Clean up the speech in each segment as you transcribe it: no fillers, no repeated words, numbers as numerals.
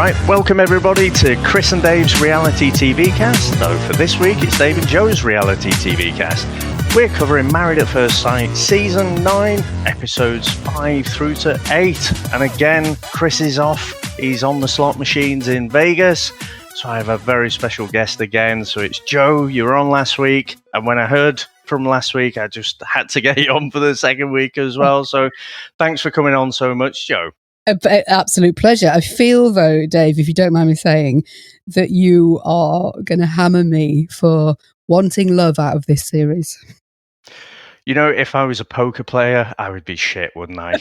Right, welcome everybody to Chris and Dave's Reality TV Cast. So for this week, it's Dave and Joe's Reality TV Cast. We're covering Married at First Sight Season 9, Episodes 5 through to 8. And again, Chris is off. He's on the slot machines in Vegas. So I have a very special guest again. So it's Joe. You were on last week. And when I heard from last week, I just had to get you on for the second week as well. So thanks for coming on so much, Joe. Absolute pleasure. I feel, though, Dave, if you don't mind me saying, that you are going to hammer me for wanting love out of this series. You know, if I was a poker player, I would be shit, wouldn't I?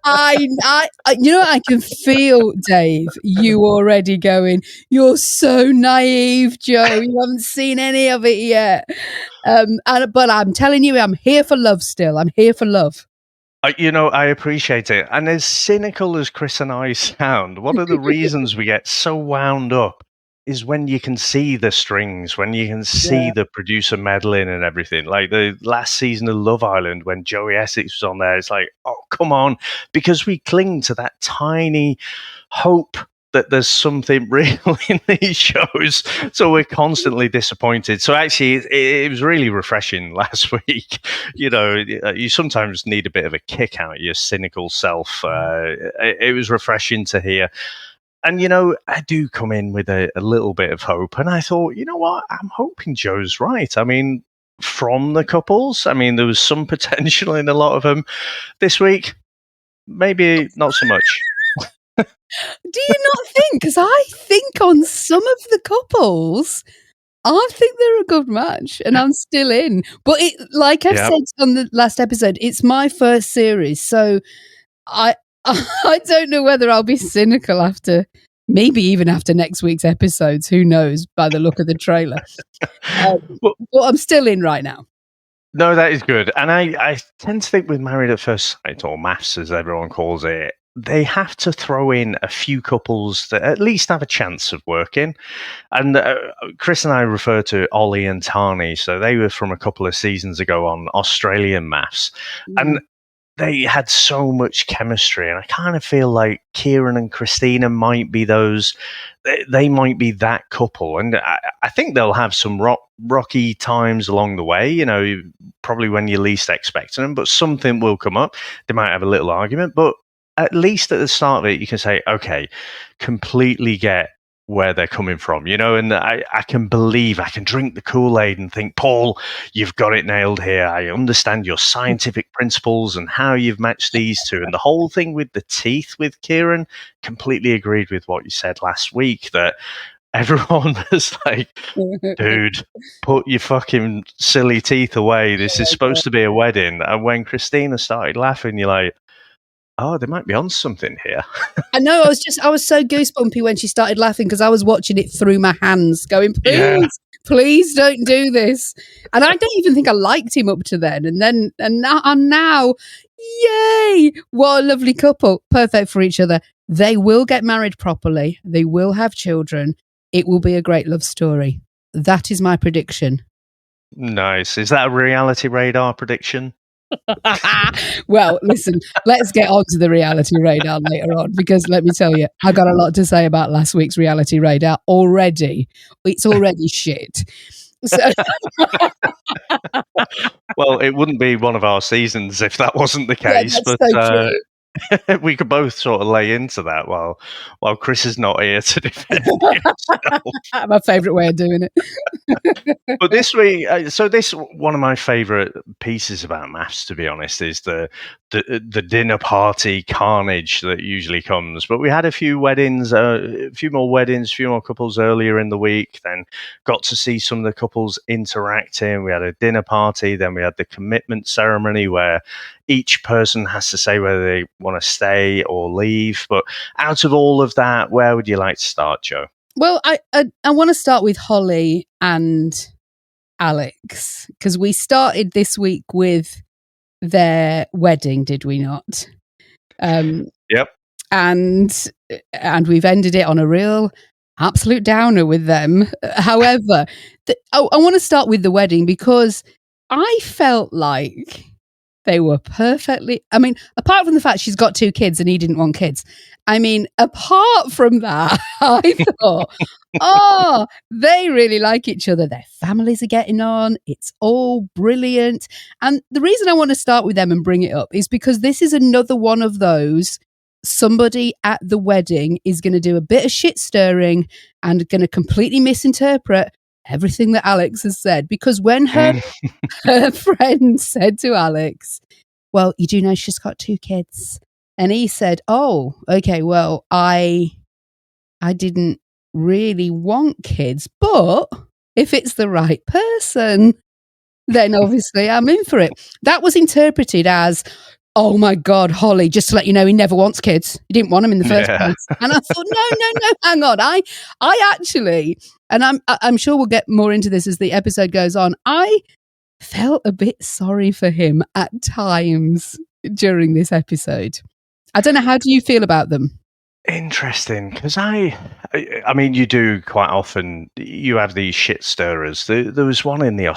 I can feel, Dave, you already going, you're so naive, Joe. You haven't seen any of it yet. But I'm telling you, I'm here for love still. I'm here for love. I appreciate it. And as cynical as Chris and I sound, one of the reasons we get so wound up is when you can see the strings, when you can see the producer meddling and everything. Like the last season of Love Island, when Joey Essex was on there, it's like, oh, come on. Because we cling to that tiny hope that there's something real in these shows. So we're constantly disappointed. So actually, it was really refreshing last week. You know, you sometimes need a bit of a kick out of your cynical self. It was refreshing to hear. And, you know, I do come in with a little bit of hope. And I thought, you know what? I'm hoping Joe's right. I mean, from the couples, I mean, there was some potential in a lot of them this week. Maybe not so much. Do you not think? Because I think on some of the couples, I think they're a good match and I'm still in. But like I've said on the last episode, it's my first series. So I don't know whether I'll be cynical after, maybe even after next week's episodes. Who knows by the look of the trailer. But I'm still in right now. No, that is good. And I tend to think with Married at First Sight, or MAFS as everyone calls it, they have to throw in a few couples that at least have a chance of working. And Chris and I refer to Ollie and Tani. So they were from a couple of seasons ago on Australian MAFS. And they had so much chemistry. And I kind of feel like Kieran and Christina might be they might be that couple. And I think they'll have some rocky times along the way, you know, probably when you're least expecting them. But something will come up. They might have a little argument. But at least at the start of it, you can say, okay, completely get where they're coming from, you know, and I can drink the Kool-Aid and think, Paul, you've got it nailed here. I understand your scientific principles and how you've matched these two. And the whole thing with the teeth with Kieran, completely agreed with what you said last week, that everyone was like, dude, put your fucking silly teeth away. This is supposed to be a wedding. And when Christina started laughing, you're like, oh, they might be on something here. I know. I was so goosebumpy when she started laughing because I was watching it through my hands, going, please don't do this. And I don't even think I liked him up to then. And now, yay! What a lovely couple, perfect for each other. They will get married properly. They will have children. It will be a great love story. That is my prediction. Nice. Is that a Reality Radar prediction? Well, listen, let's get on to the Reality Radar later on, because let me tell you, I got a lot to say about last week's Reality Radar already. It's already shit. So well, it wouldn't be one of our seasons if that wasn't the case, but so we could both sort of lay into that while Chris is not here to defend himself. My favourite way of doing it. But this week, one of my favourite pieces about MAFS, to be honest, is the dinner party carnage that usually comes. But we had a few weddings, a few more couples earlier in the week. Then got to see some of the couples interacting. We had a dinner party. Then we had the commitment ceremony where each person has to say whether they want to stay or leave. But out of all of that, where would you like to start, Joe? Well, I want to start with Holly and Alex, because we started this week with their wedding, did we not? Yep. And we've ended it on a real absolute downer with them. However, I want to start with the wedding because I felt like They were perfectly... I mean, apart from the fact she's got 2 kids and he didn't want kids. I mean, apart from that, I thought, oh, they really like each other. Their families are getting on. It's all brilliant. And the reason I want to start with them and bring it up is because this is another one of those... somebody at the wedding is going to do a bit of shit stirring and going to completely misinterpret everything that Alex has said. Because when her friend said to Alex, well, you do know she's got 2 kids. And he said, oh, okay, well, I didn't really want kids, but if it's the right person, then obviously I'm in for it. That was interpreted as, oh my God, Holly, just to let you know, he never wants kids. He didn't want them in the first place. And I thought, no, hang on. I actually, and I'm sure we'll get more into this as the episode goes on, I felt a bit sorry for him at times during this episode. I don't know, how do you feel about them? Interesting, because I mean, you do quite often. You have these shit stirrers. There was one in the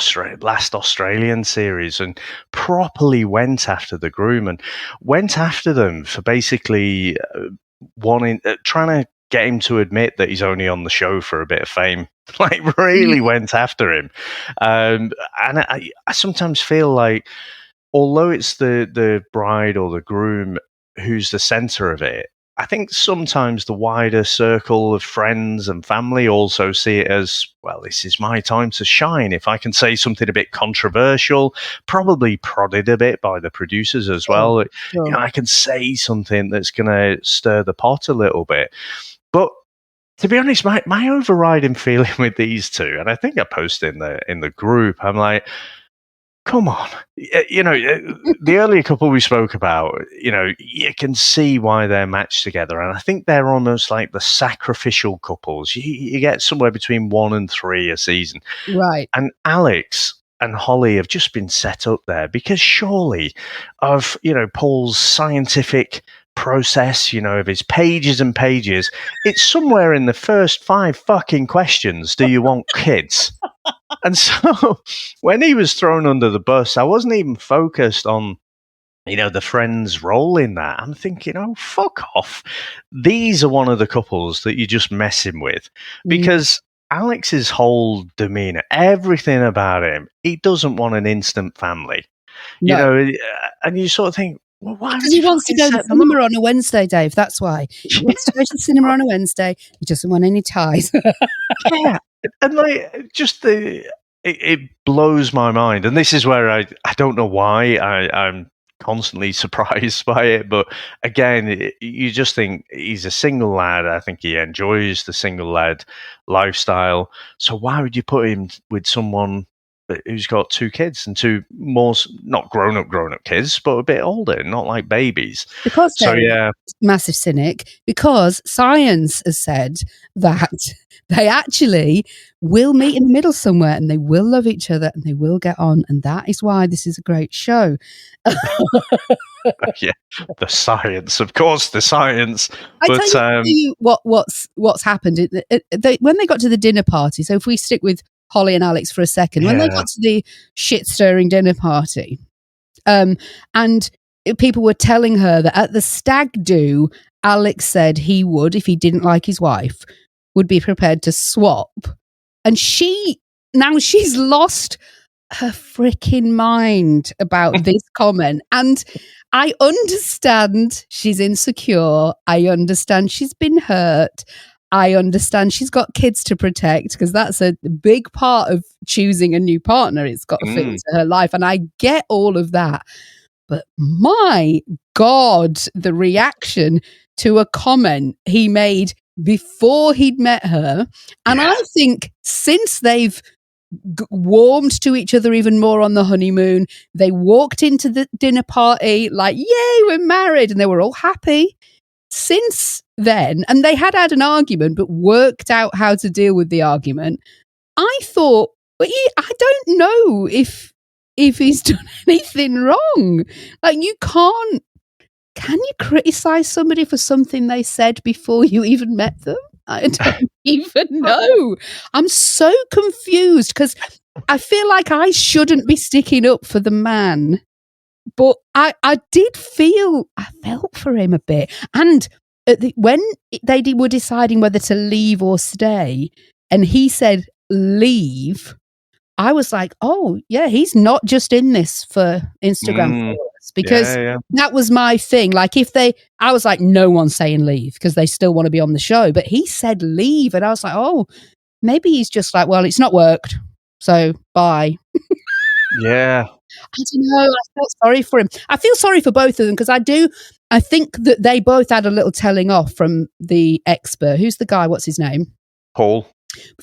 last Australian series, and properly went after the groom and went after them for basically trying to get him to admit that he's only on the show for a bit of fame. Like, really went after him, and I sometimes feel like, although it's the bride or the groom who's the center of it, I think sometimes the wider circle of friends and family also see it as, well, this is my time to shine. If I can say something a bit controversial, probably prodded a bit by the producers as well, Sure. You know, I can say something that's going to stir the pot a little bit. But to be honest, my overriding feeling with these two, and I think I posted in the group, I'm like, come on. You know, the earlier couple we spoke about, you know, you can see why they're matched together. And I think they're almost like the sacrificial couples. You get somewhere between 1 and 3 a season. Right. And Alex and Holly have just been set up there because surely of, you know, Paul's scientific process, you know, of his pages and pages, it's somewhere in the first 5 fucking questions. Do you want kids? And so when he was thrown under the bus, I wasn't even focused on, you know, the friend's role in that. I'm thinking, oh, fuck off. These are one of the couples that you're just messing with. Because Alex's whole demeanor, everything about him, he doesn't want an instant family. No. You know, and you sort of think, well, why? Because he wants to go to the cinema on a Wednesday, Dave. That's why. He wants to go to the cinema on a Wednesday. He doesn't want any ties. Yeah. And like, just it blows my mind. And this is where I don't know why I'm constantly surprised by it. But again, you just think he's a single lad. I think he enjoys the single lad lifestyle. So why would you put him with someone who's got 2 kids and 2 more, not grown up kids, but a bit older, not like babies? Because massive cynic, because science has said that they actually will meet in the middle somewhere and they will love each other and they will get on. And that is why this is a great show. Yeah, the science, of course, the science. I tell you what's happened. When they got to the dinner party, so if we stick with Holly and Alex for a second, when they got to the shit-stirring dinner party, and people were telling her that at the stag do, Alex said he would, if he didn't like his wife, would be prepared to swap. And she's lost her freaking mind about this comment. And I understand she's insecure. I understand she's been hurt. I understand she's got kids to protect, because that's a big part of choosing a new partner. It's got to fit into her life. And I get all of that. But my God, the reaction to a comment he made before he'd met her. And I think since they've warmed to each other even more on the honeymoon, they walked into the dinner party like, yay, we're married. And they were all happy. Since then, and they had an argument, but worked out how to deal with the argument. I thought, I don't know if he's done anything wrong. Like, can you criticize somebody for something they said before you even met them? I don't even know. I'm so confused because I feel like I shouldn't be sticking up for the man But I felt for him a bit. And when they were deciding whether to leave or stay, and he said, leave, I was like, oh, yeah, he's not just in this for Instagram followers, because that was my thing. Like, I was like, no one's saying leave because they still want to be on the show. But he said leave. And I was like, oh, maybe he's just like, well, it's not worked. So bye. Yeah. I don't know. I felt sorry for him. I feel sorry for both of them because I think that they both had a little telling off from the expert. Who's the guy? What's his name? Paul.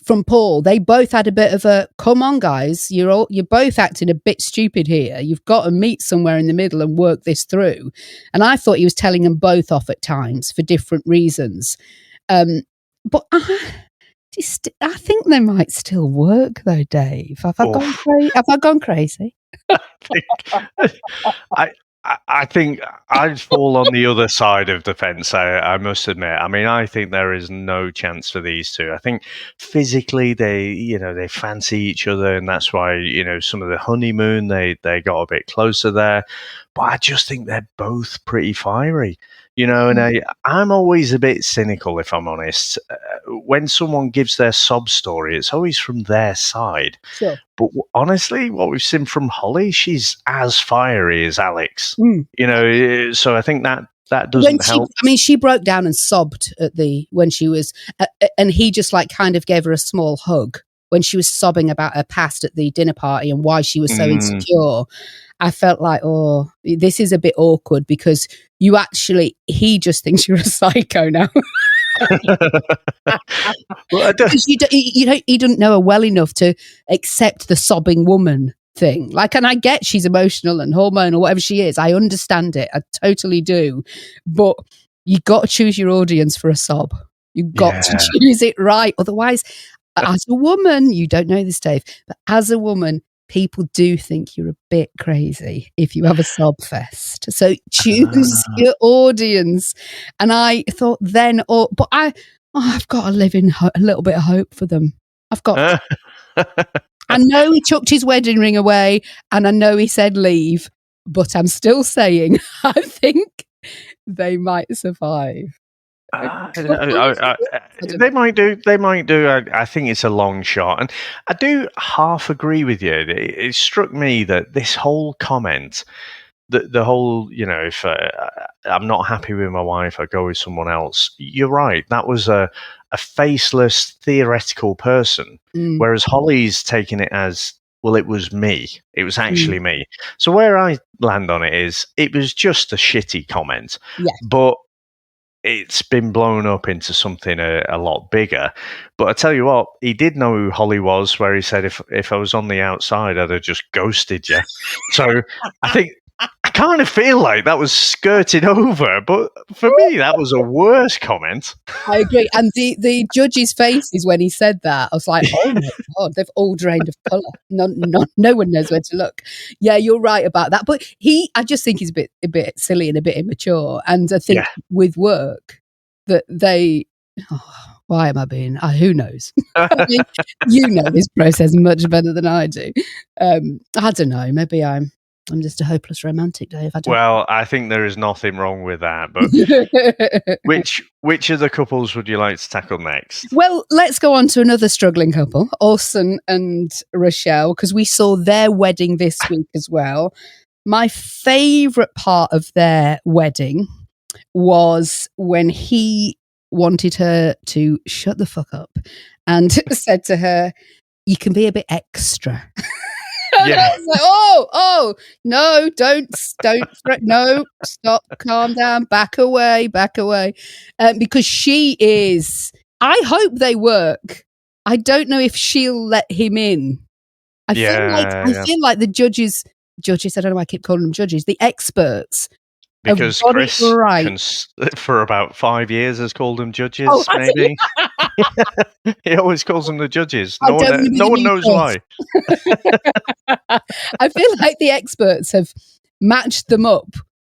From Paul. They both had a bit of a, come on, guys, you're both acting a bit stupid here. You've got to meet somewhere in the middle and work this through. And I thought he was telling them both off at times for different reasons. But I think they might still work though, Dave. Have I gone crazy? I think I'd fall on the other side of the fence. I must admit. I mean, I think there is no chance for these two. I think physically they fancy each other, and that's why some of the honeymoon they got a bit closer there. But I just think they're both pretty fiery. And I'm always a bit cynical, if I'm honest. When someone gives their sob story, it's always from their side. Sure. But honestly, what we've seen from Holly, she's as fiery as Alex. So I think that doesn't help. I mean, she broke down and sobbed when she was, and he just like kind of gave her a small hug when she was sobbing about her past at the dinner party and why she was so insecure. I felt like, oh, this is a bit awkward because he just thinks you're a psycho now. Because he doesn't know her well enough to accept the sobbing woman thing. Like, and I get she's emotional and hormonal, whatever she is. I understand it. I totally do. But you got to choose your audience for a sob. You've got to choose it right. Otherwise, as a woman, you don't know this, Dave, but as a woman, people do think you're a bit crazy if you have a sob fest. So choose your audience. And I thought then, but I've got to live in a little bit of hope for them. I've got I know he chucked his wedding ring away and I know he said leave, but I'm still saying I think they might survive. They might do. I think it's a long shot, and I do half agree with you. It struck me that this whole comment, the whole, if I'm not happy with my wife, I go with someone else. You're right. That was a faceless theoretical person, whereas Holly's taking it as, well, it was me. It was actually me. So where I land on it is, it was just a shitty comment, but it's been blown up into something a lot bigger. But I tell you what, he did know who Holly was, where he said, if I was on the outside, I'd have just ghosted you. So I think I kind of feel like that was skirted over. But for me, that was a worse comment. I agree. And the judges' faces when he said that, I was like, oh my God, they've all drained of colour. No one knows where to look. Yeah, you're right about that. But I just think he's a bit silly and a bit immature. And I think with work that why am I being? Who knows? I mean, you know this process much better than I do. I don't know. Maybe I'm just a hopeless romantic, Dave. I think there is nothing wrong with that. But which of the couples would you like to tackle next? Well, let's go on to another struggling couple, Orson and Rochelle, because we saw their wedding this week as well. My favourite part of their wedding was when he wanted her to shut the fuck up and said to her, you can be a bit extra. I was like, oh, no, don't, no, stop, calm down, back away. Because she is, I hope they work. I don't know if she'll let him in. I feel like the judges, I don't know why I keep calling them judges, the experts. Because Chris, for about 5 years, has called them judges, maybe. He always calls them the judges. No one knows why. I feel like the experts have matched them up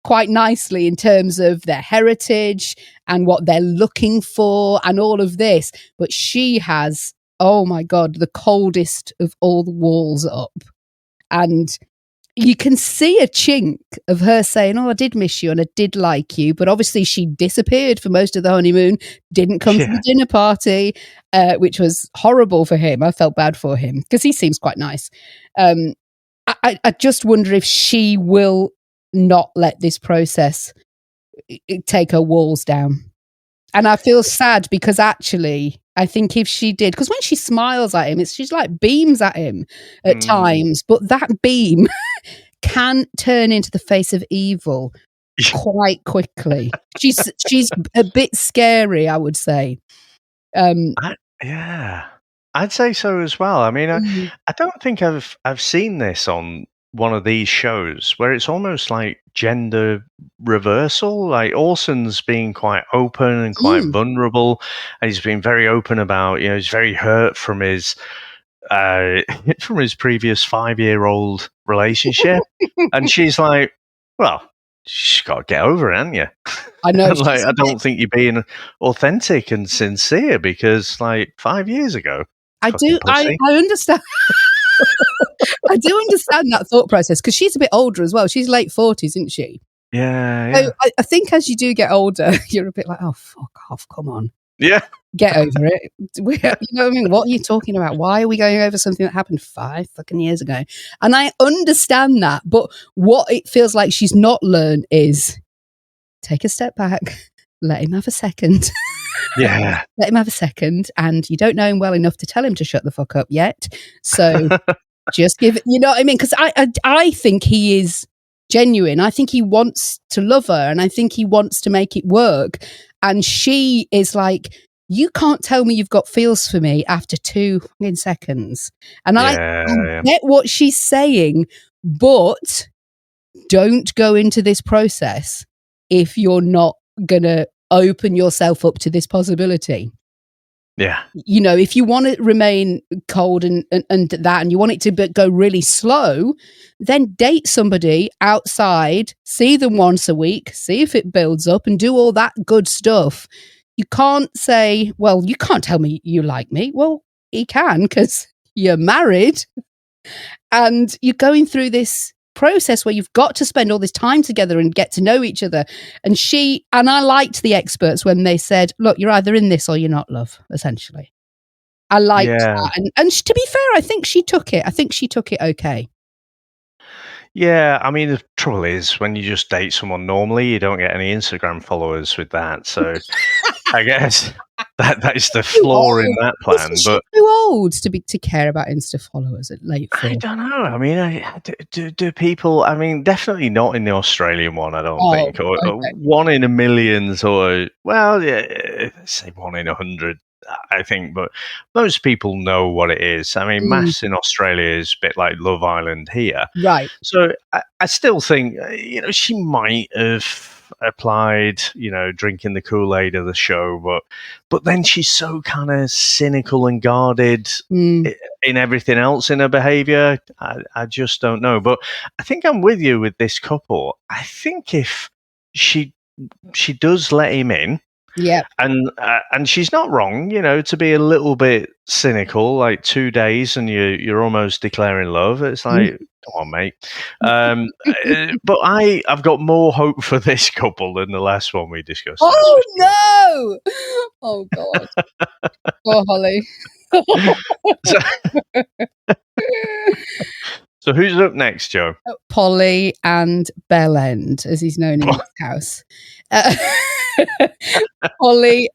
quite nicely in terms of their heritage and what they're looking for and all of this. But she has, oh my God, the coldest of all the walls up. And you can see a chink of her saying, "Oh, I did miss you and I did like you," but obviously she disappeared for most of the honeymoon, didn't come to the dinner party, which was horrible for him. I felt bad for him because he seems quite nice. I just wonder if she will not let this process take her walls down. And I feel sad because actually, I think if she did, because when she smiles at him, she's like beams at him at times, but that beam can turn into the face of evil quite quickly. She's a bit scary, I would say. I'd say so as well. I mean, I don't think I've seen this on one of these shows where it's almost like gender reversal. Like Orson's being quite open and quite vulnerable, and he's been very open about, he's very hurt from his previous 5-year-old relationship, and she's like, well, she's got to get over it, haven't you? I know. Like, I don't think you're being authentic and sincere because, like, 5 years ago. I understand. I do understand that thought process because she's a bit older as well. She's late 40s, isn't she? Yeah. So I think as you do get older, you're a bit like, oh, fuck off, come on. Yeah. Get over it. You know what I mean? What are you talking about? Why are we going over something that happened 5 fucking years ago? And I understand that, but what it feels like she's not learned is take a step back, let him have a second. Yeah. Let him have a second, and you don't know him well enough to tell him to shut the fuck up yet. So just give it, you know what I mean? Because I think he is genuine. I think he wants to love her, and I think he wants to make it work. And she is like, you can't tell me you've got feels for me after 2 seconds. And I get what she's saying, but don't go into this process if you're not going to open yourself up to this possibility. Yeah. You know, if you want to remain cold and that, and you want it to go really slow, then date somebody outside, see them once a week, see if it builds up and do all that good stuff. You can't say, well, you can't tell me you like me. Well, he can because you're married and you're going through this process where you've got to spend all this time together and get to know each other. And I liked the experts when they said, look, you're either in this or you're not, love, essentially. I liked that. And to be fair, I think she took it okay. Yeah, I mean, the trouble is when you just date someone normally, you don't get any Instagram followers with that. So I guess that's the flaw in that plan. But too old to care about Insta followers at late 40s. I don't know. I mean, do people? I mean, definitely not in the Australian one. I don't think, or 1 in a million, or well, yeah, say 1 in 100. I think, but most people know what it is. I mean, maths in Australia is a bit like Love Island here. Right. So I still think, she might have applied, drinking the Kool-Aid of the show, but then she's so kind of cynical and guarded in everything else in her behavior. I just don't know. But I think I'm with you with this couple. I think if she does let him in, yeah, and she's not wrong, to be a little bit cynical, like 2 days and you're almost declaring love. It's like, come on, mate. But I've got more hope for this couple than the last one we discussed. Oh no! Oh God! Poor Holly. So who's up next, Joe? Polly and Bellend, as he's known in this house. Polly,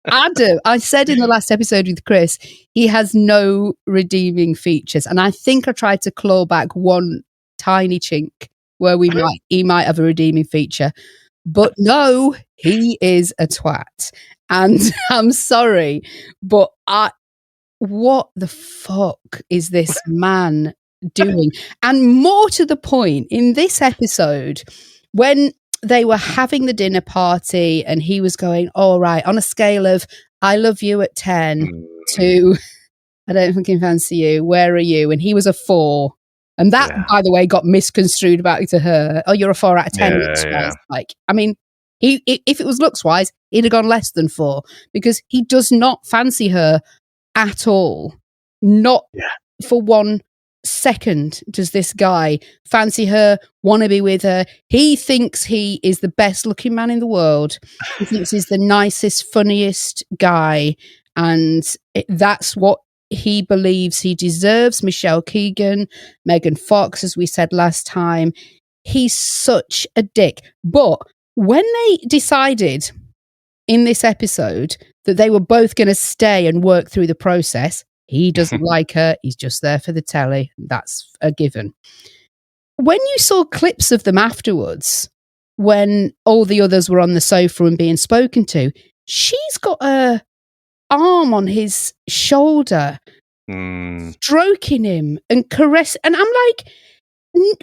Adam, I said in the last episode with Chris, he has no redeeming features. And I think I tried to claw back one tiny chink where he might have a redeeming feature. But no, he is a twat. And I'm sorry, but what the fuck is this man doing? And more to the point, in this episode, when they were having the dinner party and he was going, all right, on a scale of I love you at 10 to I don't fucking fancy you, where are you? And he was a 4. And that, by the way, got misconstrued back to her. Oh, you're a 4 out of 10 looks-wise. Like, I mean, if it was looks-wise, he'd have gone less than 4 because he does not fancy her at all. Not for 1 second does this guy fancy her, want to be with her. He thinks he is the best looking man in the world. He thinks he's the nicest, funniest guy. And that's what he believes he deserves. Michelle Keegan, Megan Fox, as we said last time. He's such a dick. But when they decided in this episode that they were both going to stay and work through the process, he doesn't like her. He's just there for the telly. That's a given. When you saw clips of them afterwards, when all the others were on the sofa and being spoken to, she's got her arm on his shoulder, stroking him and caressing. And I'm like,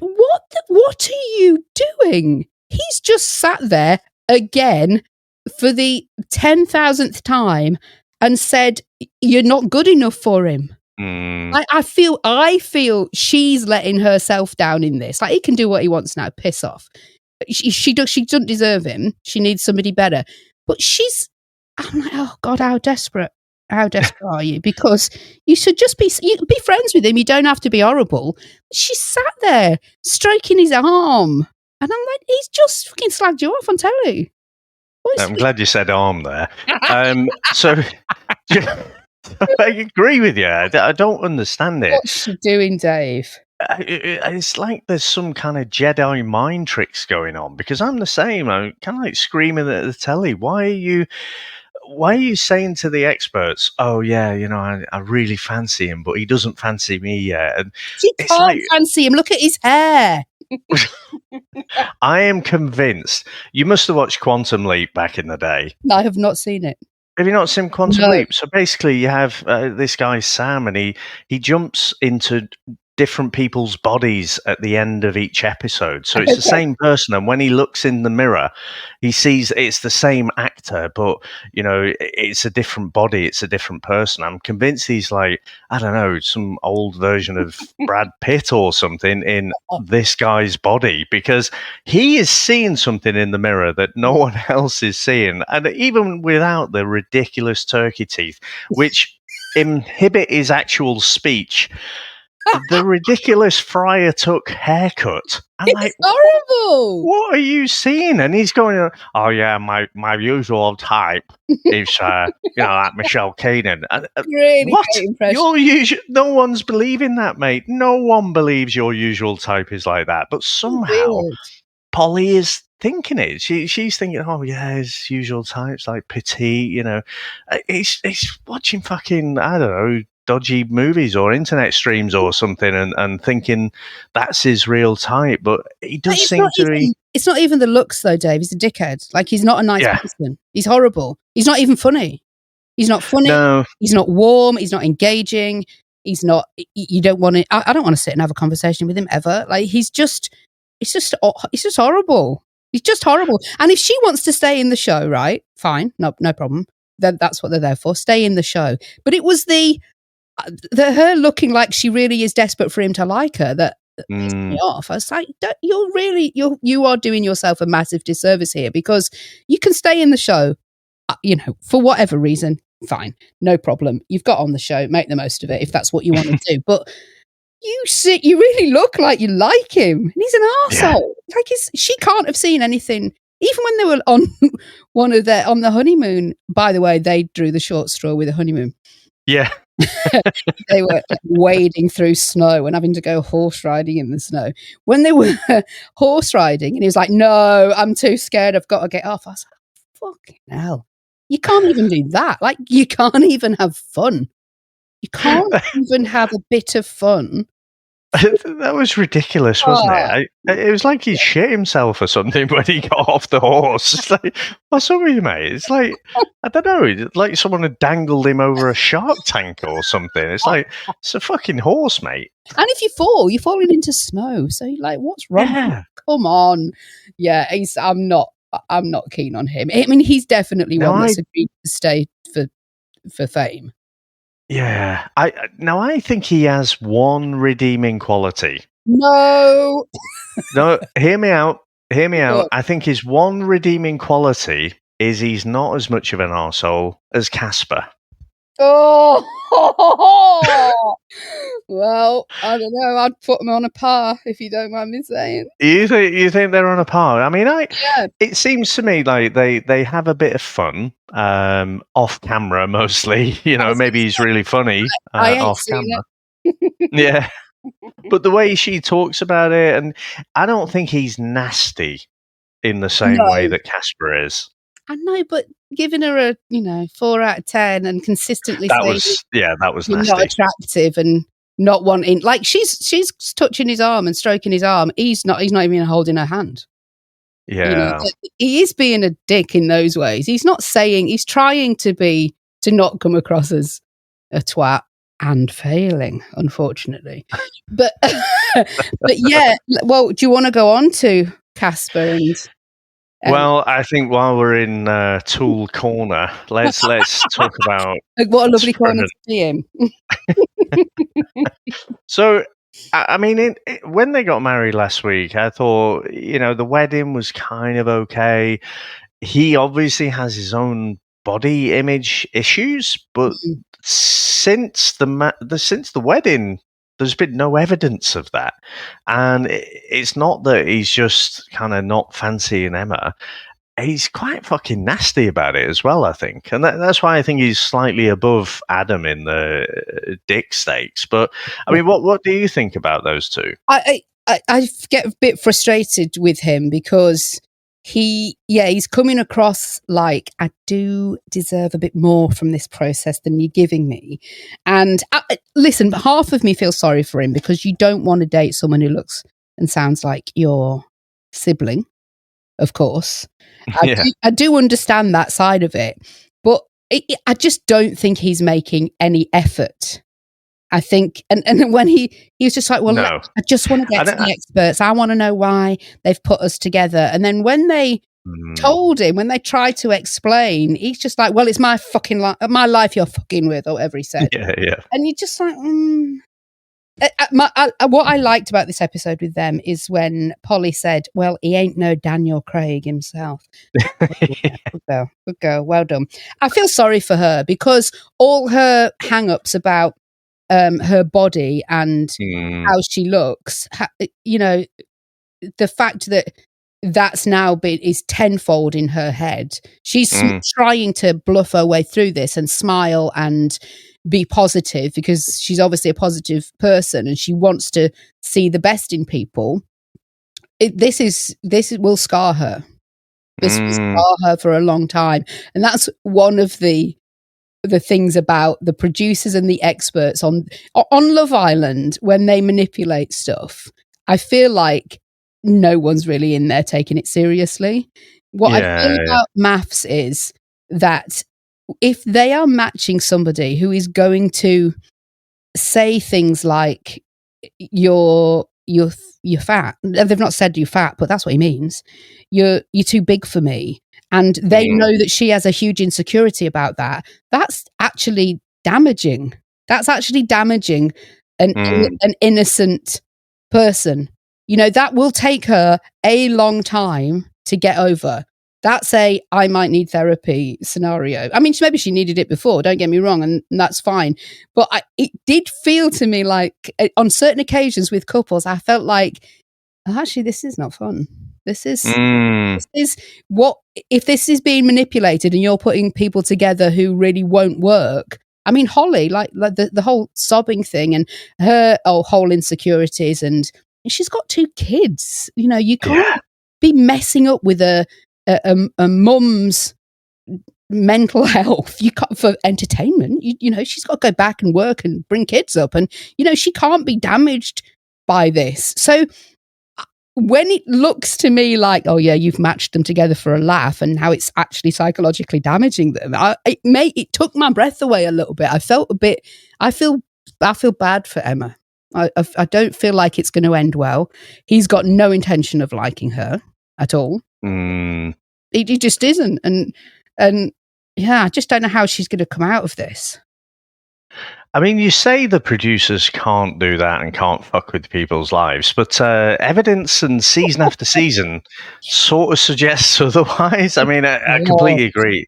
what are you doing? He's just sat there again for the 10,000th time and said, you're not good enough for him. I feel she's letting herself down in this. Like, he can do what he wants now. Piss off. She doesn't deserve him. She needs somebody better. But I'm like, oh God, how desperate are you? Because you should just be friends with him. You don't have to be horrible. She sat there stroking his arm. And I'm like, he's just fucking slagged you off on telly. I'm glad you said arm there. So I agree with you. I don't understand it. What's she doing, Dave? It's like there's some kind of Jedi mind tricks going on, because I'm the same. I'm kind of like screaming at the telly. Why are you saying to the experts, oh yeah, I really fancy him, but he doesn't fancy me yet? And she can't fancy him. Look at his hair. I am convinced. You must have watched Quantum Leap back in the day. No, I have not seen it. Have you not seen Quantum Leap? So basically you have this guy, Sam, and he jumps into different people's bodies at the end of each episode. So it's the same person. And when he looks in the mirror, he sees it's the same actor, but, it's a different body. It's a different person. I'm convinced he's like, I don't know, some old version of Brad Pitt or something in this guy's body, because he is seeing something in the mirror that no one else is seeing. And even without the ridiculous turkey teeth, which inhibit his actual speech, the ridiculous Friar Tuck haircut. I'm like, horrible. What are you seeing? And he's going, oh yeah, my usual type is like Michelle Keegan. Really what? Great impression. No one's believing that, mate. No one believes your usual type is like that. But somehow Polly is thinking it. She's thinking, oh yeah, his usual type's like petite. He's watching fucking, I don't know, dodgy movies or internet streams or something, and thinking that's his real type, but he does seem to be. It's not even the looks though, Dave. He's a dickhead. Like, he's not a nice person. He's horrible. He's not even funny. He's not funny. No. He's not warm. He's not engaging. He's not. You don't want to. I don't want to sit and have a conversation with him ever. Like, he's just horrible. He's just horrible. And if she wants to stay in the show, right? Fine, no problem. That's what they're there for. Stay in the show. But it was her looking like she really is desperate for him to like her that pissed me off. I was like, you are doing yourself a massive disservice here, because you can stay in the show, for whatever reason, fine, no problem. You've got on the show, make the most of it if that's what you want to do. But you really look like you like him, and he's an arsehole. Yeah. Like, she can't have seen anything. Even when they were on on the honeymoon. By the way, they drew the short straw with the honeymoon. Yeah. They were wading through snow and having to go horse riding in the snow. When they were horse riding, and he was like, no, I'm too scared, I've got to get off. I was like, fucking hell. You can't even do that. Like, you can't even have fun. You can't even have a bit of fun. That was ridiculous, wasn't it? It was like he shit himself or something when he got off the horse. It's like, what's up with you, mate? It's like, I don't know, it's like someone had dangled him over a shark tank or something. It's like, it's a fucking horse, mate. And if you fall, you're falling into snow. So you're like, what's wrong? Yeah. Come on. Yeah, I'm not keen on him. I mean, he's definitely one that's agreed to stay for fame. Yeah, I think he has one redeeming quality. No, hear me out. I think his one redeeming quality is he's not as much of an arsehole as Casper. Oh, well, I don't know. I'd put them on a par, if you don't mind me saying. You think they're on a par? I mean, Yeah. it seems to me like they have a bit of fun off camera mostly. You I know, was gonna maybe he's say, really funny I ain't off seen camera. it. Yeah, but the way she talks about it, and I don't think he's nasty in the same way No, that Casper is. I know, but giving her a 4 out of 10 and consistently That saying was you're not nasty. attractive and not wanting, like, she's touching his arm and stroking his arm. He's not even holding her hand. Yeah, He is being a dick in those ways. He's not saying, he's trying to not come across as a twat and failing, unfortunately. But but yeah, well, do you want to go on to Casper and well, I think while we're in Tool Corner, let's talk about what a lovely corner Spread. to be in. So, I mean, when they got married last week, I thought, the wedding was kind of okay. He obviously has his own body image issues, but since since the wedding, there's been no evidence of that. And it's not that he's just kind of not fancying Emma. He's quite fucking nasty about it as well, I think. And that's why I think he's slightly above Adam in the dick stakes. But, I mean, what do you think about those two? I get a bit frustrated with him because he's coming across like, I do deserve a bit more from this process than you're giving me. And listen, half of me feels sorry for him because you don't want to date someone who looks and sounds like your sibling, of course. Yeah. I do understand that side of it, but I just don't think he's making any effort. I think, and when he was just like, well, No. I just want to get to the experts. I want to know why they've put us together. And then when they told him, when they tried to explain, he's just like, well, it's my fucking my life you're fucking with, or whatever he said. Yeah. And you're just like, what I liked about this episode with them is when Polly said, well, he ain't no Daniel Craig himself. Good girl, well done. I feel sorry for her because all her hang-ups about her body and how she looks, the fact that that's now is tenfold in her head. She's trying to bluff her way through this and smile and be positive because she's obviously a positive person and she wants to see the best in people. This will scar her. This will scar her for a long time, and that's one of the things about the producers and the experts on Love Island when they manipulate stuff. I feel like no one's really in there taking it seriously. What I feel about maths is that if they are matching somebody who is going to say things like you're fat, they've not said you're fat, but that's what he means. You're too big for me. And they know that she has a huge insecurity about that. That's actually damaging. That's actually damaging an innocent person. That will take her a long time to get over. That's I might need therapy scenario. I mean, maybe she needed it before, don't get me wrong, and that's fine. But it did feel to me like on certain occasions with couples, I felt like, actually, this is not fun. This is what, if this is being manipulated and you're putting people together who really won't work. I mean, Holly, like the whole sobbing thing and her whole insecurities, and she's got 2 kids. You can't be messing up with a mum's mental health. You can't, for entertainment. She's got to go back and work and bring kids up, and she can't be damaged by this. So when it looks to me like, oh yeah, you've matched them together for a laugh, and how it's actually psychologically damaging them, it took my breath away a little bit. I feel bad for Emma. I don't feel like it's going to end well. He's got no intention of liking her at all. He just isn't, and yeah, I just don't know how she's going to come out of this. I mean, you say the producers can't do that and can't fuck with people's lives, but evidence and season after season sort of suggests otherwise. I mean, I completely agree.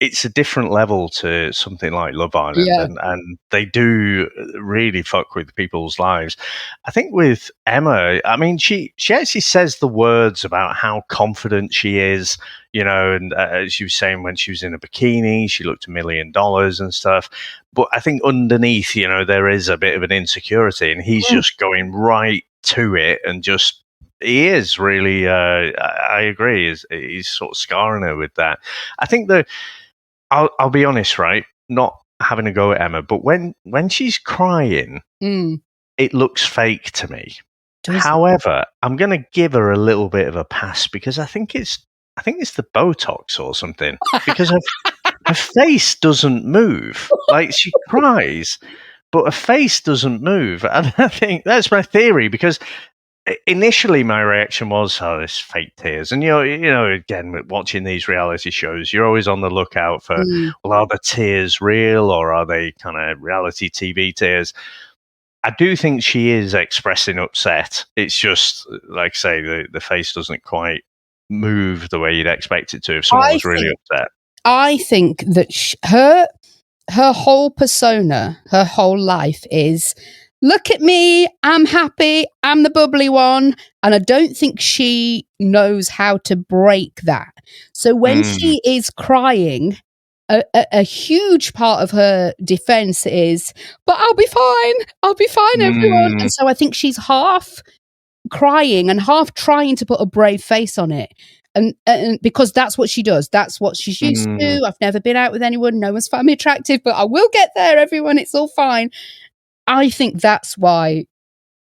it's a different level to something like Love Island, Yeah. and they do really fuck with people's lives. I think with Emma, I mean, she actually says the words about how confident she is, and as she was saying, when she was in a bikini, she looked $1 million and stuff. But I think underneath, there is a bit of an insecurity, and he's just going right to it and just. He is really. I agree. He's sort of scarring her with that. I think that I'll be honest, right? Not having a go at Emma, but when she's crying, it looks fake to me. However, I'm going to give her a little bit of a pass because I think it's the Botox or something because her face doesn't move. Like she cries, but her face doesn't move, and I think that's my theory because. Initially, my reaction was, "Oh, this fake tears," and again, watching these reality shows, you're always on the lookout for, well, are the tears real or are they kind of reality TV tears? I do think she is expressing upset. It's just, like I say, the face doesn't quite move the way you'd expect it to if someone was really upset. I think that her whole persona, her whole life is. Look at me, I'm happy, I'm the bubbly one. And I don't think she knows how to break that. So when she is crying, a huge part of her defense is, but I'll be fine, everyone. And so I think she's half crying and half trying to put a brave face on it. And because that's what she does. That's what she's used to. I've never been out with anyone. No one's found me attractive, but I will get there, everyone. It's all fine. I think that's why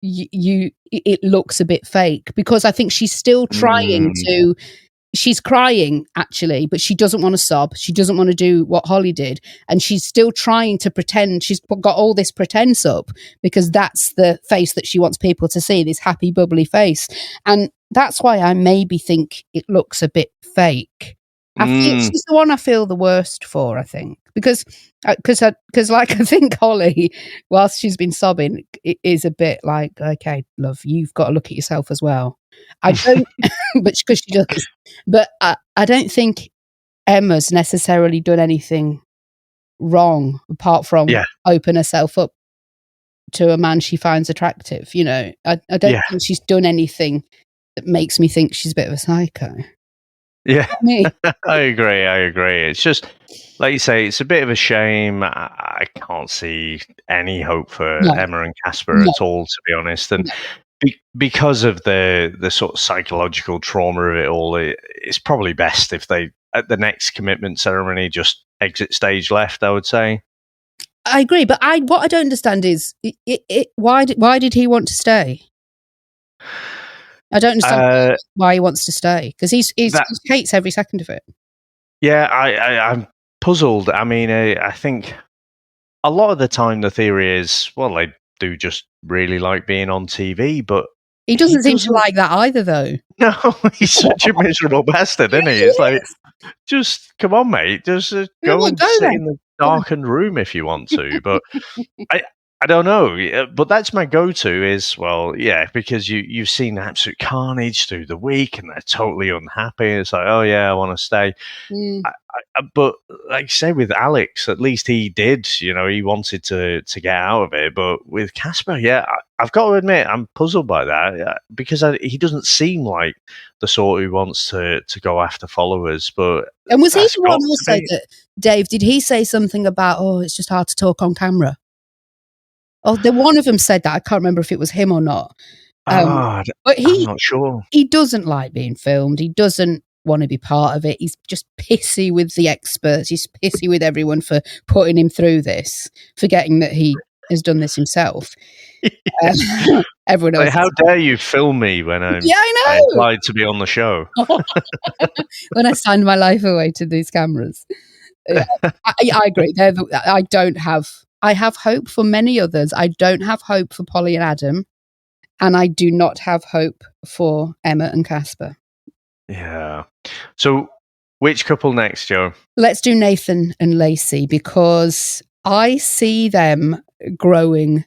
it looks a bit fake because I think she's still trying to. She's crying actually, but she doesn't want to sob. She doesn't want to do what Holly did, and she's still trying to pretend. She's got all this pretense up because that's the face that she wants people to see. This happy, bubbly face, and that's why I maybe think it looks a bit fake. I think she's the one I feel the worst for. I think because like I think Holly, whilst she's been sobbing, it is a bit like, okay, love, you've got to look at yourself as well. I don't, but because she does, but I don't think Emma's necessarily done anything wrong apart from open herself up to a man she finds attractive. I don't think she's done anything that makes me think she's a bit of a psycho. Yeah, I agree. It's just, like you say, it's a bit of a shame. I can't see any hope for Emma and Casper at all, to be honest. And because of the sort of psychological trauma of it all, it's probably best if they, at the next commitment ceremony, just exit stage left, I would say. I agree, but what I don't understand is why did he want to stay? I don't understand why he wants to stay because he hates every second of it. Yeah, I'm puzzled. I mean, I think a lot of the time the theory is, well, they do just really like being on TV, but he doesn't seem to like that either, though. No, he's such a miserable bastard, isn't he? It's like, just come on, mate, just go and sit in the darkened room if you want to. But I don't know, but that's my go-to is, well, yeah, because you've seen absolute carnage through the week and they're totally unhappy. It's like, oh yeah, I want to stay. But like you say, with Alex, at least he did, he wanted to get out of it. But with Casper, yeah, I've got to admit, I'm puzzled by that because he doesn't seem like the sort who wants to go after followers. And was he the one who said that, Dave, did he say something about, oh, it's just hard to talk on camera? Oh, one of them said that. I can't remember if it was him or not. But I'm not sure. He doesn't like being filmed. He doesn't want to be part of it. He's just pissy with the experts. He's pissy with everyone for putting him through this, forgetting that he has done this himself. Everyone else. Like, how dare you film me when I applied to be on the show? When I signed my life away to these cameras. I agree. I have hope for many others. I don't have hope for Polly and Adam, and I do not have hope for Emma and Casper. Yeah. So, which couple next, Joe? Let's do Nathan and Lacey because I see them growing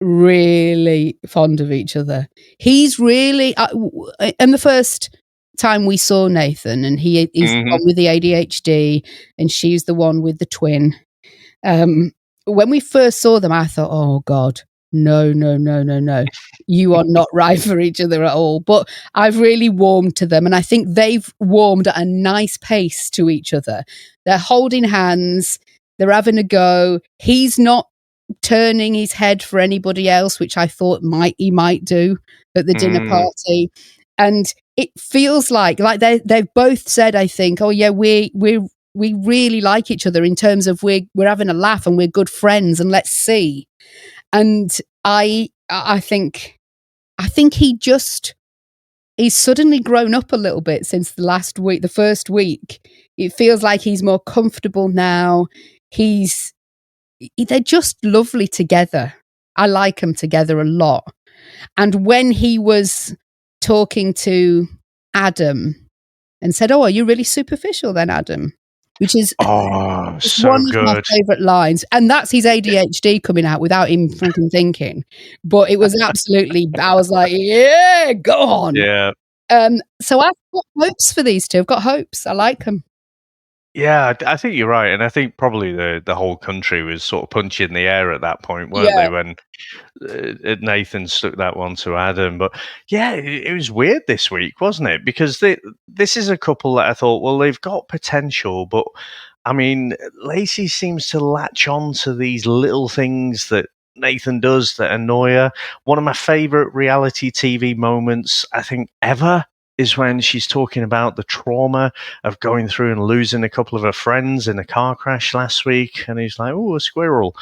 really fond of each other. He's really, in the first time we saw Nathan, and he is the one with the ADHD, and she's the one with the twin. When we first saw them, I thought, oh God, no. You are not right for each other at all. But I've really warmed to them, and I think they've warmed at a nice pace to each other. They're holding hands. They're having a go. He's not turning his head for anybody else, which I thought he might do at the dinner party. And it feels like they've both said, I think, oh yeah, we really like each other in terms of we're having a laugh and we're good friends, and let's see. And I think he's suddenly grown up a little bit since the first week. It feels like he's more comfortable now. They're just lovely together. I like them together a lot. And when he was talking to Adam and said, oh, are you really superficial then, Adam? Which is so one good. of my favourite lines. And that's his ADHD coming out without him freaking thinking. But it was absolutely, I was like, yeah, go on. Yeah. So I've got hopes for these two. I've got hopes. I like them. Yeah, I think you're right. And I think probably the whole country was sort of punching the air at that point, weren't they, when Nathan stuck that one to Adam. But yeah, it was weird this week, wasn't it? Because this is a couple that I thought, well, they've got potential, but I mean, Lacey seems to latch on to these little things that Nathan does that annoy her. One of my favourite reality TV moments, I think, ever is when she's talking about the trauma of going through and losing a couple of her friends in a car crash last week. And he's like, oh, a squirrel.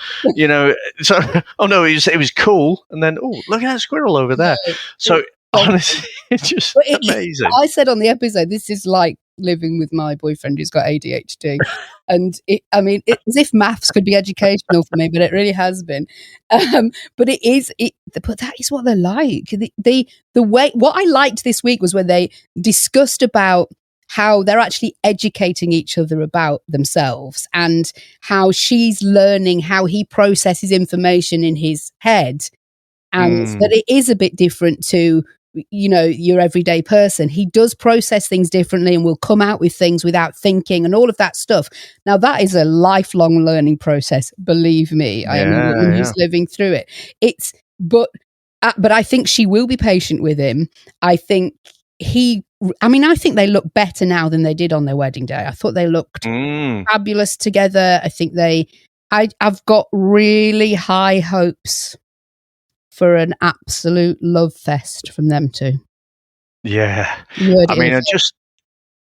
So, oh no, it was cool. And then, oh, look at that squirrel over there. So honestly, it's just amazing. I said on the episode, this is like living with my boyfriend who's got ADHD. And it's as if maths could be educational for me, but it really has been. But but that is what they're like. The way, what I liked this week was when they discussed about how they're actually educating each other about themselves, and how she's learning how he processes information in his head, and that it is a bit different to your everyday person. He does process things differently and will come out with things without thinking and all of that stuff. Now, that is a lifelong learning process, believe me. I am a woman who's living through it. But I think she will be patient with him. I think they look better now than they did on their wedding day. I thought they looked fabulous together. I think I've got really high hopes for an absolute love fest from them two. Yeah.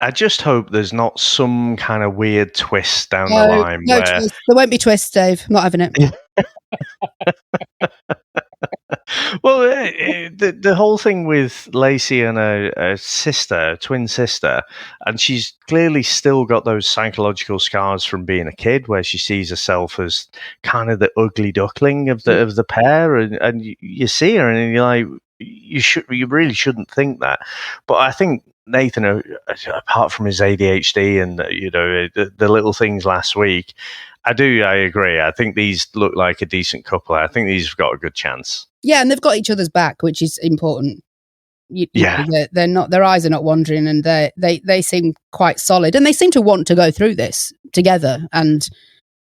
I just hope there's not some kind of weird twist down the line. No twist. There won't be twists, Dave. I'm not having it. Well, the whole thing with Lacey and a twin sister, and she's clearly still got those psychological scars from being a kid, where she sees herself as kind of the ugly duckling of the pair, and you see her and you're like, you really shouldn't think that. But I think Nathan, apart from his ADHD and the little things last week, I agree. I think these look like a decent couple. I think these have got a good chance. Yeah, and they've got each other's back, which is important. They're not. Their eyes are not wandering, and they seem quite solid, and they seem to want to go through this together. And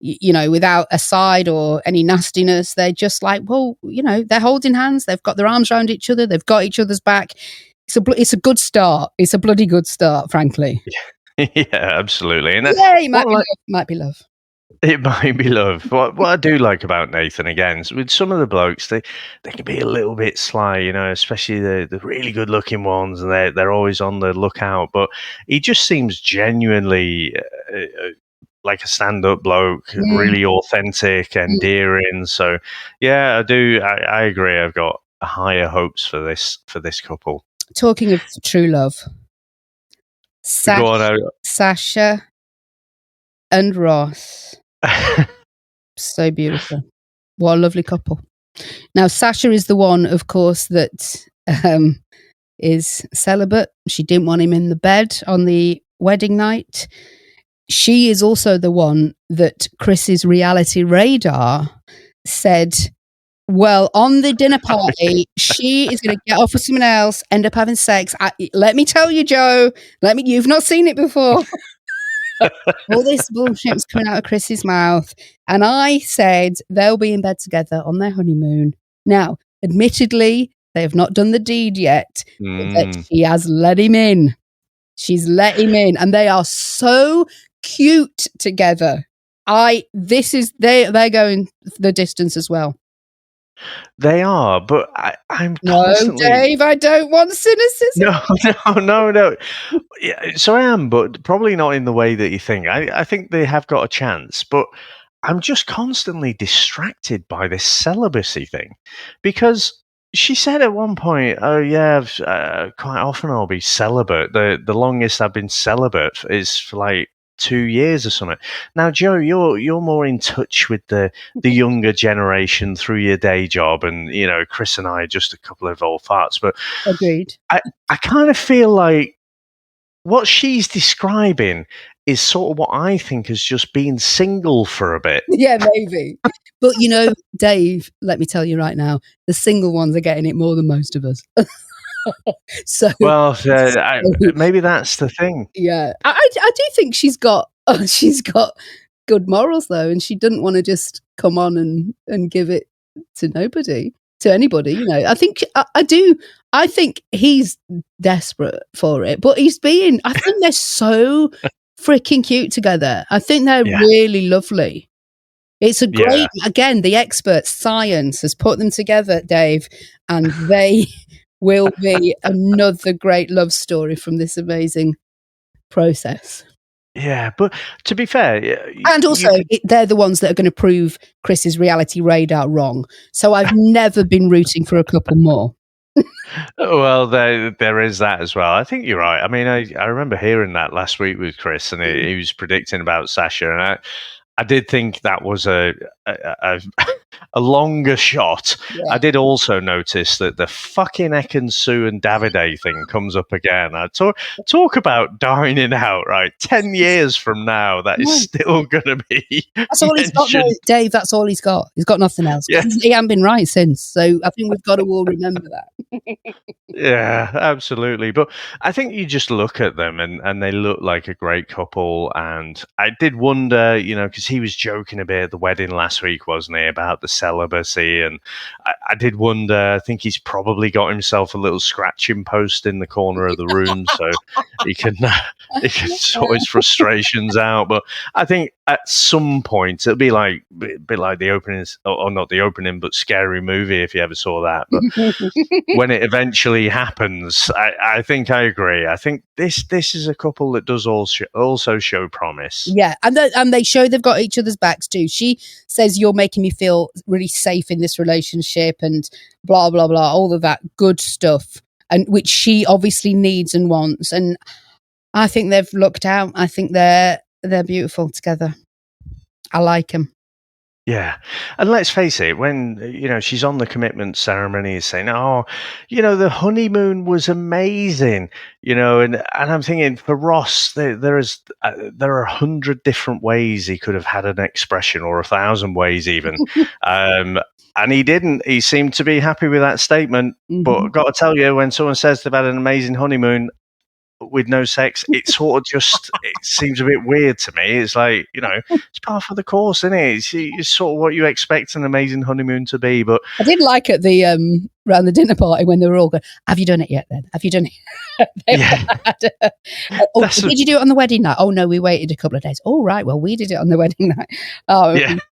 without a side or any nastiness, they're just like, well, they're holding hands. They've got their arms around each other. They've got each other's back. It's a good start. It's a bloody good start, frankly. Yeah, absolutely. And it might be love. It might be love. What I do like about Nathan, again, is with some of the blokes, they can be a little bit sly, especially the really good looking ones, and they're always on the lookout. But he just seems genuinely like a stand-up bloke, really authentic, endearing. So yeah, I do. I agree. I've got higher hopes for this couple. Talking of true love, Sasha and Ross. So beautiful. What a lovely couple. Now, Sasha is the one, of course, that is celibate. She didn't want him in the bed on the wedding night. She is also the one that Chris's reality radar said Well, on the dinner party, she is going to get off with someone else, end up having sex. Let me tell you, Joe. You've not seen it before. All this bullshit was coming out of Chris's mouth, and I said they'll be in bed together on their honeymoon. Now, admittedly, they have not done the deed yet, but she has let him in. She's let him in, and they are so cute together. They're going the distance as well. They are, but I'm constantly... No, Dave, I don't want cynicism. No. Yeah, so I am, but probably not in the way that you think. I think they have got a chance, but I'm just constantly distracted by this celibacy thing, because she said at one point, "Oh yeah, quite often I'll be celibate. The longest I've been celibate is for like 2 years or something." Now, Joe, you're more in touch with the younger generation through your day job, and Chris and I are just a couple of old farts. But agreed. I kind of feel like what she's describing is sort of what I think has just been single for a bit. Yeah, maybe. But Dave, let me tell you right now, the single ones are getting it more than most of us. Maybe that's the thing. Yeah, I do think she's got good morals though, and she didn't want to just come on and give it to anybody. I think he's desperate for it, but I think they're so freaking cute together. I think they're really lovely. It's a great, again, the experts, science has put them together, Dave, and they will be another great love story from this amazing process. Yeah, but to be fair... And also, they're the ones that are going to prove Chris's reality radar wrong. So I've never been rooting for a couple more. Well, there is that as well. I think you're right. I mean, I remember hearing that last week with Chris, and he was predicting about Sasha, and I did think that was a longer shot. Yeah. I did also notice that the fucking Ekin Su and Davide thing comes up again. I talk about dining out, right? 10 years from now, that is still going to be... That's all he's got, though, Dave. That's all he's got. He's got nothing else. Yeah. He hasn't been right since. So I think we've got to all remember that. Yeah, absolutely. But I think you just look at them and they look like a great couple. And I did wonder, because he was joking a bit at the wedding last week, wasn't he, about the celibacy? And I did wonder, I think he's probably got himself a little scratching post in the corner of the room so he can sort his frustrations out. But I think at some point it'll be a bit like the opening, or not the opening, but Scary Movie, if you ever saw that. But when it eventually happens, I think I agree. I think this is a couple that does also show promise. Yeah, and they show they've got each other's backs too. She says, "You're making me feel really safe in this relationship," and blah blah blah, all of that good stuff, and which she obviously needs and wants. And I think they've looked out. I think they're beautiful together. I like them. Yeah. And let's face it, when, she's on the commitment ceremony saying, "Oh, the honeymoon was amazing," and I'm thinking for Ross, there are 100 different ways he could have had an expression, or 1,000 ways even. And he didn't. He seemed to be happy with that statement. Mm-hmm. But I've got to tell you, when someone says they've had an amazing honeymoon with no sex, it sort of just it seems a bit weird to me. It's like, it's part of the course, isn't it? It's sort of what you expect an amazing honeymoon to be. But I did like at the around the dinner party when they were all going, "Have you done it yet then? Have you done it?" Did you do it on the wedding night? "Oh no, we waited a couple of days." "Oh right, well we did it on the wedding night."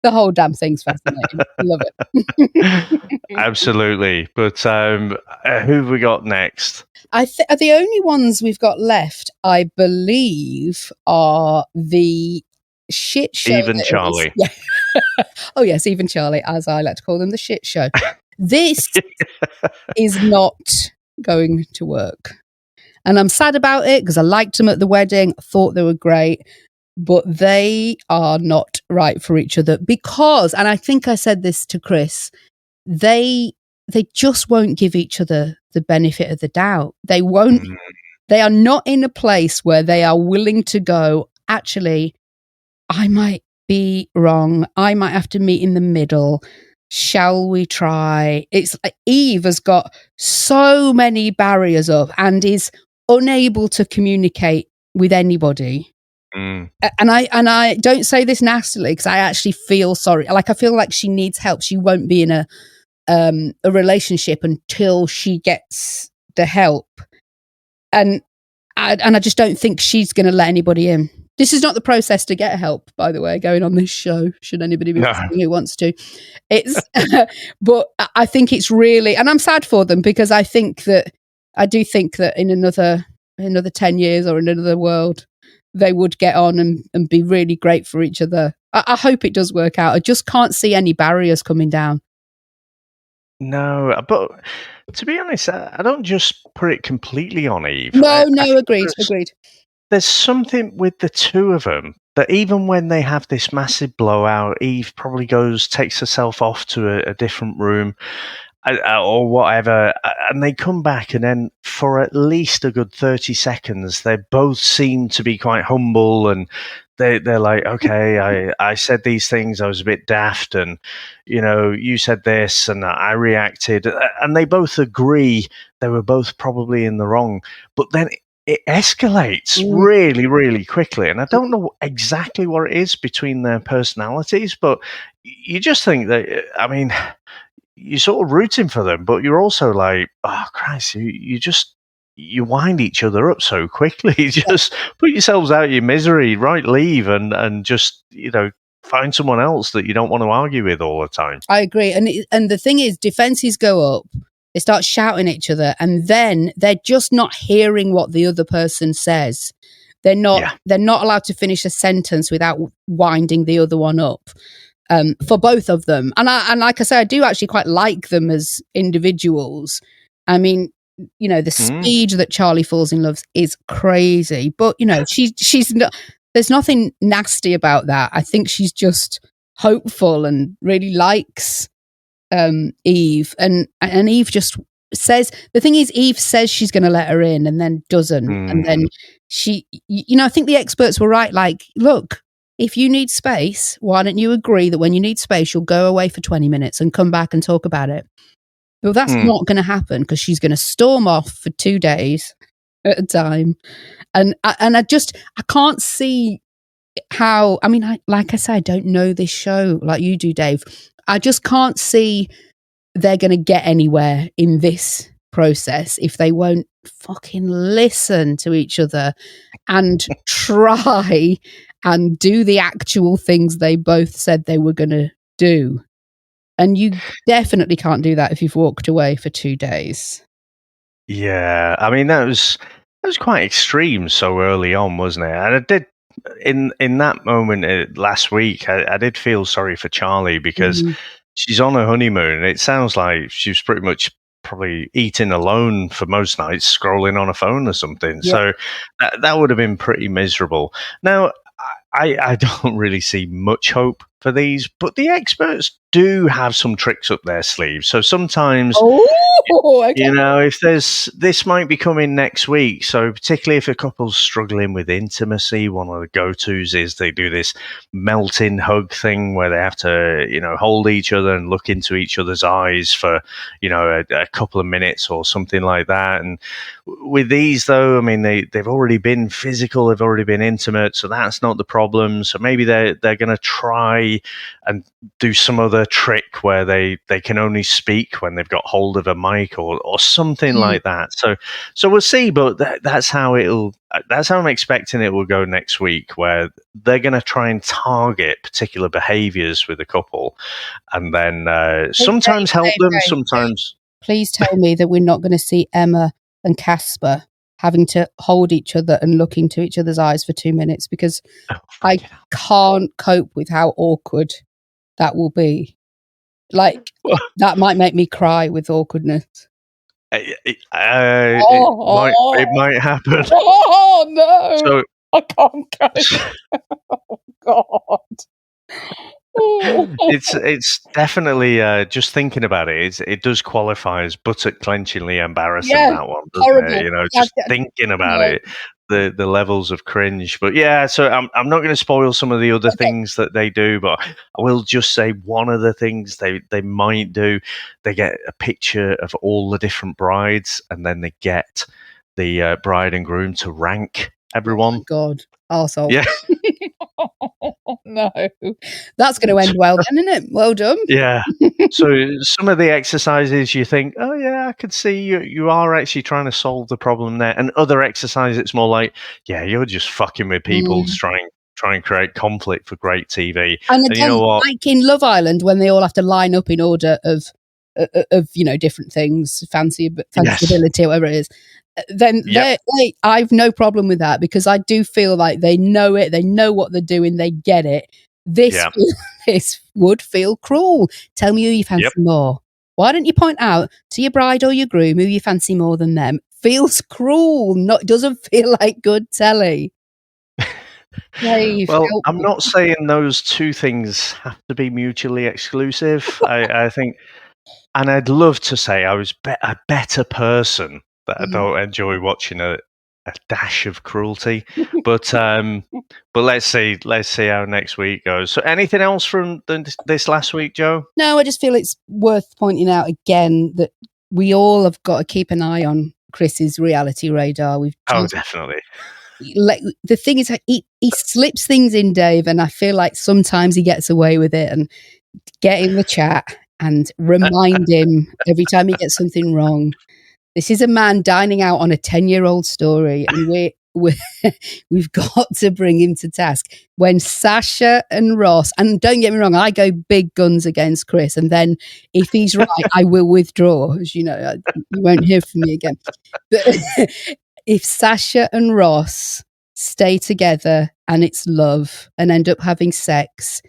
The whole damn thing's fascinating. I love it. Absolutely. But who have we got next? The only ones we've got left, I believe, are the shit show. Eve and Charlie. Yeah. Oh, yes, Eve and Charlie, as I like to call them, the shit show. This is not going to work. And I'm sad about it because I liked them at the wedding. I thought they were great. But they are not right for each other because, and I think I said this to Chris, they just won't give each other the benefit of the doubt. They won't. They are not in a place where they are willing to go, actually, I might be wrong. I might have to meet in the middle. shall we try? It's Eve has got so many barriers up and is unable to communicate with anybody. Mm. And I don't say this nastily because I actually feel sorry. Like, I feel like she needs help. She won't be in a relationship until she gets the help. And I just don't think she's going to let anybody in. This is not the process to get help, by the way, going on this show, should anybody be listening who wants to. It's, but I think it's really, and I'm sad for them because I do think that in another 10 years or in another world, they would get on and be really great for each other. I hope it does work out. I just can't see any barriers coming down. No, but to be honest, I don't just put it completely on Eve. No, agreed. There's something with the two of them that even when they have this massive blowout, Eve probably takes herself off to a different room or whatever, and they come back, and then for at least a good 30 seconds, they both seem to be quite humble, and they're like, okay, I said these things, I was a bit daft, and you said this, and I reacted, and they both agree they were both probably in the wrong, but then it escalates really, really quickly, and I don't know exactly what it is between their personalities, but you just think that, I mean, you're sort of rooting for them, but you're also like, oh Christ, you wind each other up so quickly. Just put yourselves out of your misery, right? Leave and just find someone else that you don't want to argue with all the time. I agree, and the thing is, defenses go up. They start shouting at each other, and then they're just not hearing what the other person says. They're not allowed to finish a sentence without winding the other one up. For both of them, and like I say, I do actually quite like them as individuals. I mean, the speed that Charlie falls in love is crazy, but she's not. There's nothing nasty about that. I think she's just hopeful and really likes Eve, and Eve just says, the thing is, Eve says she's going to let her in and then doesn't, and then she, I think the experts were right. Like, look, if you need space, why don't you agree that when you need space, you'll go away for 20 minutes and come back and talk about it? Well, that's not going to happen because she's going to storm off for 2 days at a time. And I can't see how, I mean, like I said, I don't know this show like you do, Dave. I just can't see they're going to get anywhere in this process if they won't fucking listen to each other and try and do the actual things they both said they were going to do. And you definitely can't do that if you've walked away for 2 days. Yeah, I mean, that was quite extreme so early on, wasn't it? And I did, in that moment last week, I did feel sorry for Charlie because she's on her honeymoon. It sounds like she was pretty much probably eating alone for most nights, scrolling on a phone or something. Yeah. So that would have been pretty miserable. Now, I don't really see much hope for these, but the experts do have some tricks up their sleeves. So sometimes, if this might be coming next week. So particularly if a couple's struggling with intimacy, one of the go-tos is they do this melting hug thing where they have to, hold each other and look into each other's eyes for, a couple of minutes or something like that. And with these, though, I mean, they've already been physical, they've already been intimate, so that's not the problem. So maybe they're going to try and do some other trick where they can only speak when they've got hold of a mic or something like that. So we'll see, but that's how I'm expecting it will go next week, where they're going to try and target particular behaviors with a couple, and then sometimes help them, sometimes. Please tell me that we're not going to see Emma and Casper having to hold each other and look into each other's eyes for 2 minutes, because I can't cope with how awkward that will be. Like, that might make me cry with awkwardness. It might happen. Oh, no. So, I can't cope. Oh, God. It's definitely just thinking about it. It does qualify as buttock clenchingly embarrassing. That one, doesn't it? Just thinking about it the levels of cringe. But yeah, so I'm not going to spoil some of the other things that they do, but I will just say one of the things they might do, they get a picture of all the different brides, and then they get the bride and groom to rank everyone. Oh my God. Arsehole. Yeah. No. That's going to end well then, isn't it? Well done. Yeah. So some of the exercises you think, oh yeah, I could see you are actually trying to solve the problem there. And other exercises, it's more like, yeah, you're just fucking with people to try and create conflict for great TV. And again, you know what? like in Love Island, when they all have to line up in order of different things, fancifulity, or whatever it is, then I've no problem with that, because I do feel like they know it, they know what they're doing, they get it. This would feel cruel. Tell me who you fancy more. Why don't you point out to your bride or your groom who you fancy more than them? Feels cruel. Doesn't feel like good telly. Well, I'm not saying those two things have to be mutually exclusive. I think, and I'd love to say I was a better person, that I don't enjoy watching a dash of cruelty. But let's see how next week goes. So anything else from this last week, Joe? No, I just feel it's worth pointing out again that we all have got to keep an eye on Chris's reality radar. Definitely. The thing is, he slips things in, Dave, and I feel like sometimes he gets away with it. And get in the chat and remind him every time he gets something wrong. This is a man dining out on a 10-year-old story, and we've got to bring him to task. When Sasha and Ross, and don't get me wrong, I go big guns against Chris, and then if he's right, I will withdraw. As you know, you won't hear from me again. But if Sasha and Ross stay together and it's love and end up having sex,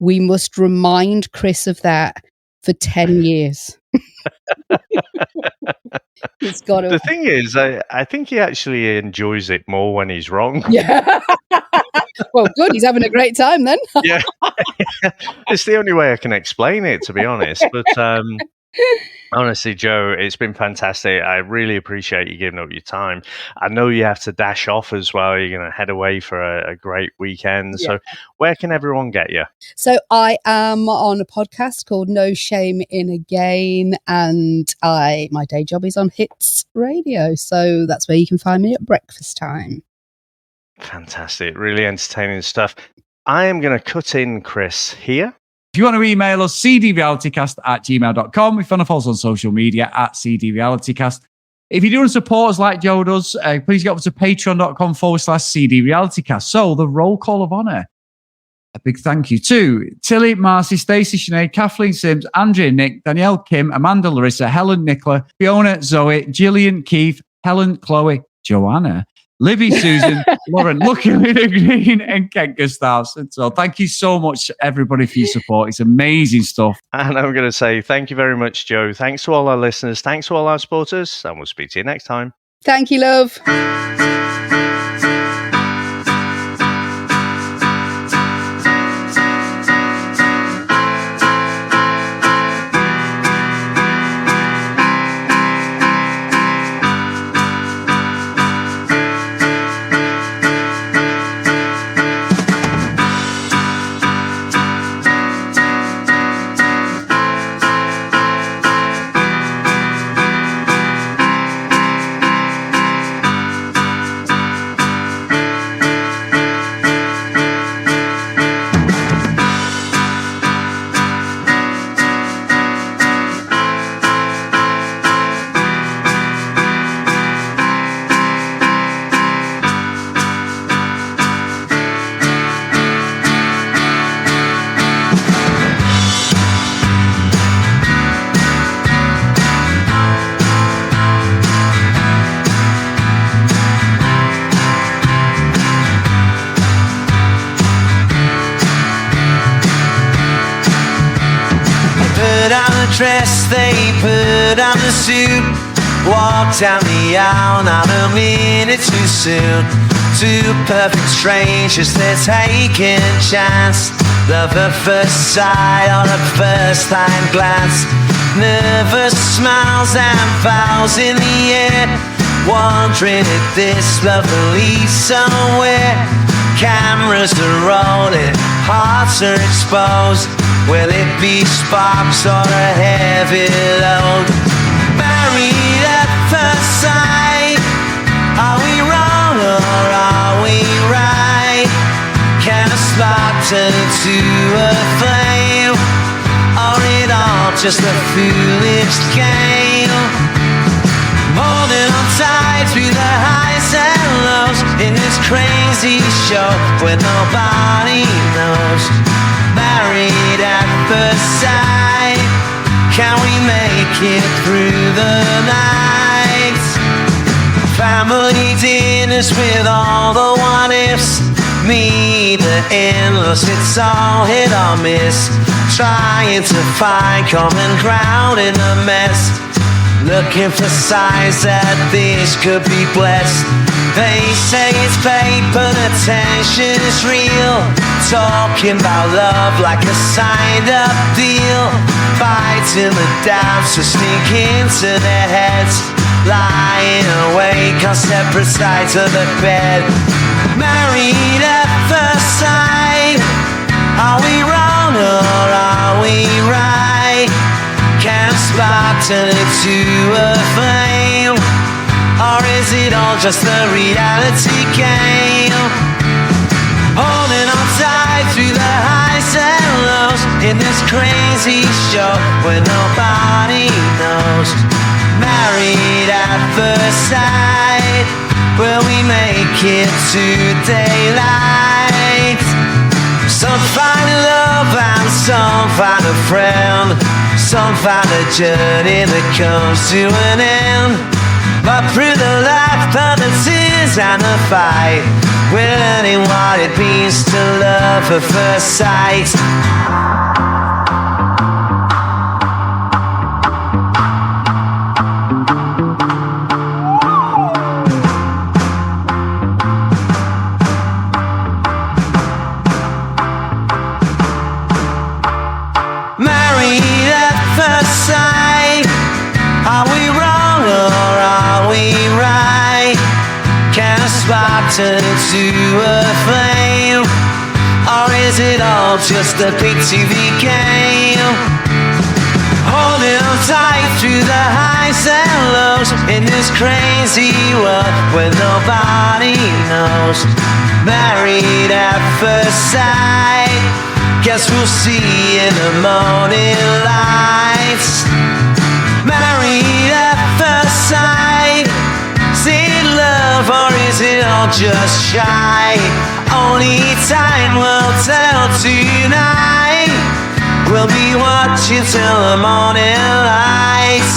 we must remind Chris of that for 10 years. The thing is, I think he actually enjoys it more when he's wrong. Yeah. Well, good. He's having a great time then. Yeah. It's the only way I can explain it, to be honest. But honestly, Joe, it's been fantastic. I really appreciate you giving up your time. I know you have to dash off as well. You're going to head away for a great weekend. Yeah. So where can everyone get you? So I am on a podcast called No Shame in a Game, and my day job is on Hits Radio. So that's where you can find me at breakfast time. Fantastic. Really entertaining stuff. I am going to cut in Chris here. If you want to email us, cdrealitycast@gmail.com. If you want to follow us on social media @cdrealitycast. If you do want to support us like Joe does, please get over to patreon.com/cdrealitycast. So the roll call of honour. A big thank you to Tilly, Marcy, Stacey, Sinead, Kathleen Sims, Andrea, Nick, Danielle, Kim, Amanda, Larissa, Helen, Nicola, Fiona, Zoe, Gillian, Keith, Helen, Chloe, Joanna, Libby, Susan, Lauren, Lucky, Green, and Ken Gustafson. So thank you so much, everybody, for your support. It's amazing stuff. And I'm going to say thank you very much, Joe. Thanks to all our listeners. Thanks to all our supporters. And we'll speak to you next time. Thank you, love. Dress, they put on the suit, walk down the aisle, not a minute too soon. Two perfect strangers, they're taking a chance. Love at first sight, on a first time glance. Nervous smiles and vows in the air. wandering at this lovely somewhere. Cameras are rolling, hearts are exposed. Will it be sparks or a heavy load? Married at first sight, are we wrong or are we right? Can a spark turn into a flame, or it all just a foolish game? Holding on tight through the highs and lows in this crazy show where nobody knows. Married at first sight, can we make it through the night? Family dinners with all the what ifs, me, the endless, it's all hit or miss. Trying to find common ground in a mess, looking for signs that this could be blessed. They say it's fake, but attention is real. Talking about love like a signed up deal. Fighting the doubts to sneak into their heads. Lying awake on separate sides of the bed. Married at first sight, are we wrong or are we right? Can a spark turn into a flame, or is it all just a reality game? Holding on tight through the highs and lows in this crazy show where nobody knows. Married at first sight, will we make it to daylight? Some find love and some find a friend. Some find a journey that comes to an end. But through the laughter, the tears and the fight, we're learning what it means to love at first sight. Married at first sight, are we wrong or are we right? Can a spark turn into a flame, or is it all just a big TV game? Holding on tight through the highs and lows in this crazy world where nobody knows. Married at first sight, guess we'll see in the morning lights. Married at first sight, is it love or is it all just shy? Only time will tell tonight. We'll be watching till the morning light.